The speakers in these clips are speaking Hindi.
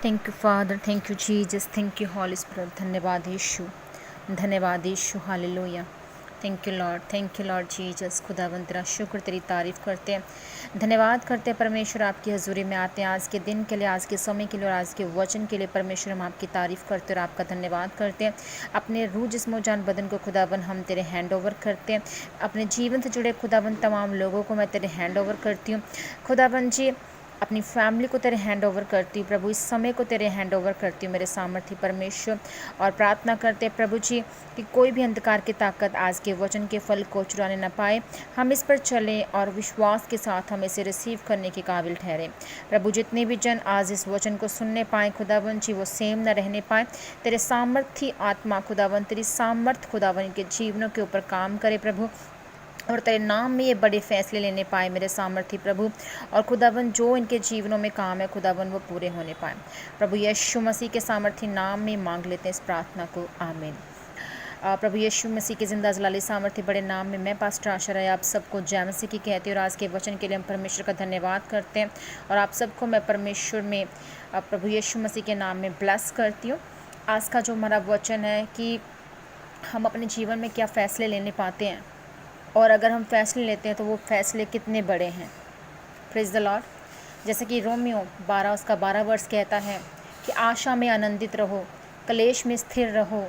Thank you father, thank you Jesus, thank you holy spirit. धन्यवाद यीशु, धन्यवाद यीशु, hallelujah. Thank you Lord Jesus. खुदावंद तेरा शुक्र, तेरी तारीफ़ करते हैं, धन्यवाद करते हैं परमेश्वर। आपकी हजूरी में आते हैं आज के दिन के लिए, आज के समय के लिए और आज के वचन के लिए। परमेश्वर हम आपकी तारीफ़ करते हैं और आपका धन्यवाद करते हैं। अपने रूह जिस्मो जान बदन को खुदावन हम तेरे हैंड ओवर करते हैं। अपने जीवन से जुड़े खुदावन तमाम लोगों को मैं तेरे हैंड ओवर करती हूँ खुदावन जी। अपनी फैमिली को तेरे हैंड ओवर करती हूँ प्रभु, इस समय को तेरे हैंड ओवर करती हूँ मेरे सामर्थ्य परमेश्वर। और प्रार्थना करते हैं प्रभु जी कि कोई भी अंधकार की ताकत आज के वचन के फल को चुराने न पाए। हम इस पर चलें और विश्वास के साथ हम इसे रिसीव करने के काबिल ठहरें प्रभु। जितने भी जन आज इस वचन को सुनने पाए खुदावन जी, वो सेम न रहने पाए। तेरे सामर्थ्य आत्मा खुदावन, तेरी सामर्थ खुदावन के जीवनों के ऊपर काम करे प्रभु, और तेरे नाम में ये बड़े फैसले लेने पाए मेरे सामर्थ्य प्रभु। और खुदावन जो इनके जीवनों में काम है खुदावन वो पूरे होने पाए प्रभु। यीशु मसीह के सामर्थ्य नाम में मांग लेते हैं इस प्रार्थना को, आमीन। प्रभु यीशु मसीह के जिंदा जलाली सामर्थ्य बड़े नाम में मैं पास्टर आशा राय आप सबको जय मसीह की कहती हूँ और आज के वचन के लिए हम परमेश्वर का धन्यवाद करते हैं। और आप सबको मैं परमेश्वर में प्रभु यीशु मसीह के नाम में ब्लेस करती हूँ। आज का जो हमारा वचन है कि हम अपने जीवन में क्या फ़ैसले लेने पाते हैं, और अगर हम फैसले लेते हैं तो वो फैसले कितने बड़े हैं। Praise the Lord. जैसे कि रोमियो 12 उसका 12 वर्ष कहता है कि आशा में आनंदित रहो, क्लेश में स्थिर रहो,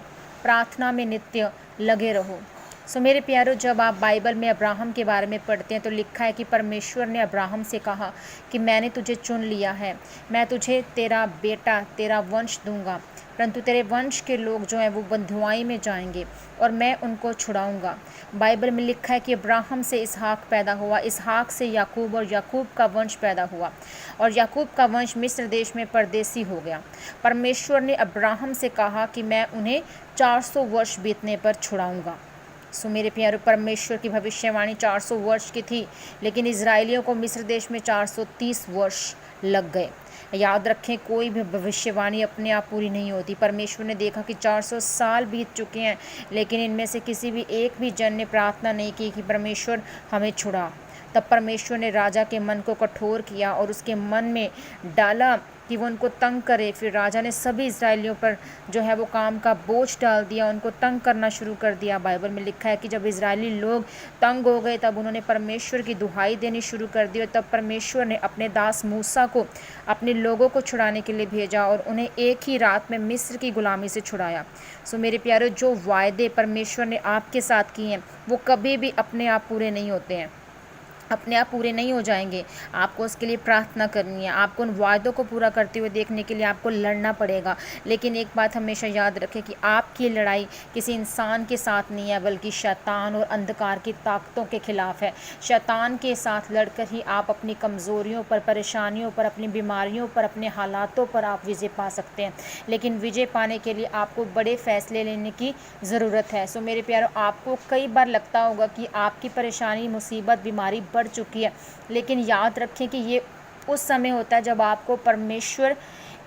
प्रार्थना में नित्य लगे रहो। सो मेरे प्यारों, जब आप बाइबल में अब्राहम के बारे में पढ़ते हैं तो लिखा है कि परमेश्वर ने अब्राहम से कहा कि मैंने तुझे चुन लिया है, मैं तुझे तेरा बेटा तेरा वंश दूंगा, परंतु तेरे वंश के लोग जो हैं वो बंधुआई में जाएंगे और मैं उनको छुड़ाऊंगा। बाइबल में लिखा है कि अब्राहम से इसहाक पैदा हुआ, इसहाक से याकूब और याकूब का वंश पैदा हुआ और याकूब का वंश मिस्र देश में परदेसी हो गया। परमेश्वर ने अब्राहम से कहा कि मैं उन्हें 400 वर्ष बीतने पर छुड़ाऊंगा। सो मेरे प्यारे, परमेश्वर की भविष्यवाणी 400 वर्ष की थी, लेकिन इजराइलियों को मिस्र देश में 430 वर्ष लग गए। याद रखें, कोई भी भविष्यवाणी अपने आप पूरी नहीं होती। परमेश्वर ने देखा कि 400 साल बीत चुके हैं, लेकिन इनमें से किसी भी एक भी जन ने प्रार्थना नहीं की कि परमेश्वर हमें छुड़ा। तब परमेश्वर ने राजा के मन को कठोर किया और उसके मन में डाला कि वो उनको तंग करे। फिर राजा ने सभी इजरायलियों पर जो है वो काम का बोझ डाल दिया, उनको तंग करना शुरू कर दिया। बाइबल में लिखा है कि जब इजरायली लोग तंग हो गए तब उन्होंने परमेश्वर की दुहाई देनी शुरू कर दी और तब परमेश्वर ने अपने दास मूसा को अपने लोगों को छुड़ाने के लिए भेजा और उन्हें एक ही रात में मिस्र की गुलामी से छुड़ाया। सो मेरे प्यारे, जो वायदे परमेश्वर ने आपके साथ किए हैं वो कभी भी अपने आप पूरे नहीं होते हैं, अपने आप पूरे नहीं हो जाएंगे। आपको उसके लिए प्रार्थना करनी है, आपको उन वायदों को पूरा करते हुए देखने के लिए आपको लड़ना पड़ेगा। लेकिन एक बात हमेशा याद रखें कि आपकी लड़ाई किसी इंसान के साथ नहीं है, बल्कि शैतान और अंधकार की ताकतों के खिलाफ है। शैतान के साथ लड़कर ही आप अपनी कमज़ोरियों पर, परेशानियों पर, अपनी बीमारियों पर, अपने हालातों पर आप विजय पा सकते हैं। लेकिन विजय पाने के लिए आपको बड़े फैसले लेने की ज़रूरत है। सो मेरे प्यारों, आपको कई बार लगता होगा कि आपकी परेशानी, मुसीबत, बीमारी बढ़ चुकी है, लेकिन याद रखें कि ये उस समय होता है जब आपको परमेश्वर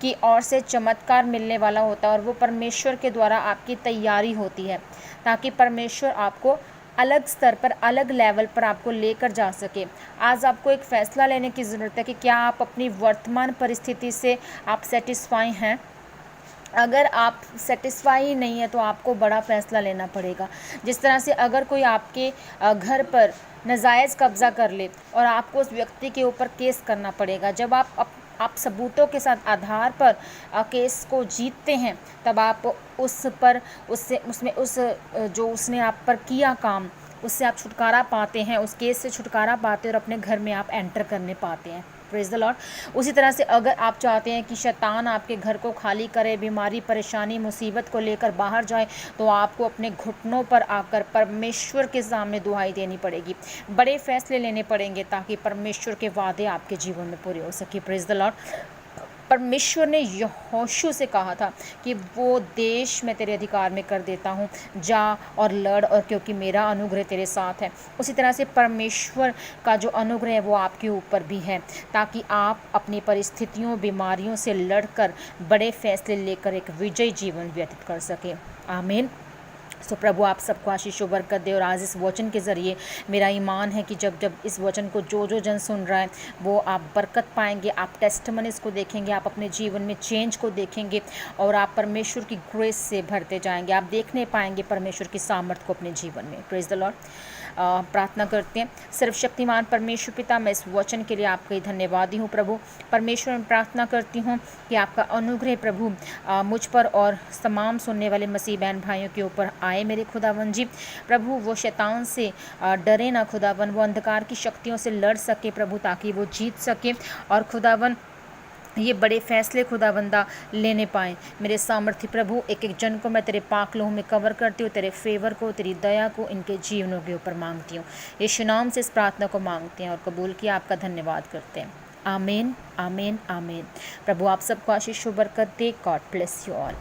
की ओर से चमत्कार मिलने वाला होता है और वो परमेश्वर के द्वारा आपकी तैयारी होती है, ताकि परमेश्वर आपको अलग स्तर पर, अलग लेवल पर आपको लेकर जा सके। आज आपको एक फ़ैसला लेने की ज़रूरत है कि क्या आप अपनी वर्तमान परिस्थिति से आप सेटिस्फाई हैं। अगर आप सेटिस्फाई नहीं है तो आपको बड़ा फ़ैसला लेना पड़ेगा। जिस तरह से अगर कोई आपके घर पर नाजायज़ कब्ज़ा कर ले और आपको उस व्यक्ति के ऊपर केस करना पड़ेगा। जब आप सबूतों के साथ आधार पर केस को जीतते हैं, तब आप जो उसने आप पर किया काम, उससे आप छुटकारा पाते हैं, उस केस से छुटकारा पाते हैं और अपने घर में आप एंटर करने पाते हैं। Praise the Lord. उसी तरह से अगर आप चाहते हैं कि शैतान आपके घर को खाली करे, बीमारी, परेशानी, मुसीबत को लेकर बाहर जाए, तो आपको अपने घुटनों पर आकर परमेश्वर के सामने दुहाई देनी पड़ेगी, बड़े फैसले लेने पड़ेंगे, ताकि परमेश्वर के वादे आपके जीवन में पूरे हो सके। Praise the Lord. परमेश्वर ने यहोशू से कहा था कि वो देश मैं तेरे अधिकार में कर देता हूँ, जा और लड़, और क्योंकि मेरा अनुग्रह तेरे साथ है। उसी तरह से परमेश्वर का जो अनुग्रह है वो आपके ऊपर भी है, ताकि आप अपनी परिस्थितियों, बीमारियों से लड़कर बड़े फैसले लेकर एक विजयी जीवन व्यतीत कर सकें। आमीन। सो प्रभु आप सबको आशीष व बरकत दे। और आज इस वचन के ज़रिए मेरा ईमान है कि जब जब इस वचन को जो जो जन सुन रहा है वो आप बरकत पाएंगे, आप टेस्टमनीज़ को देखेंगे, आप अपने जीवन में चेंज को देखेंगे और आप परमेश्वर की ग्रेस से भरते जाएंगे। आप देखने पाएंगे परमेश्वर की सामर्थ को अपने जीवन में। Praise the Lord. प्रार्थना करते हैं। सर्वशक्तिमान परमेश्वर पिता, मैं इस वचन के लिए आपका ही धन्यवादी हूँ प्रभु। परमेश्वर मैं प्रार्थना करती हूँ कि आपका अनुग्रह प्रभु मुझ पर और तमाम सुनने वाले मसीह बहन भाइयों के ऊपर आए मेरे खुदावन जी। प्रभु वो शैतान से डरे ना खुदावन, वो अंधकार की शक्तियों से लड़ सके प्रभु, ताकि वो जीत सके और खुदावन ये बड़े फैसले खुदाबंदा लेने पाएँ। मेरे सामर्थ्य प्रभु एक एक जन को मैं तेरे पाक लहू में कवर करती हूँ, तेरे फेवर को, तेरी दया को इनके जीवनों के ऊपर मांगती हूँ। यीशु नाम से इस प्रार्थना को मांगते हैं और कबूल किया। आपका धन्यवाद करते हैं। आमीन, आमीन, आमीन। प्रभु आप सबको आशीष व बरकत दे। God bless you all.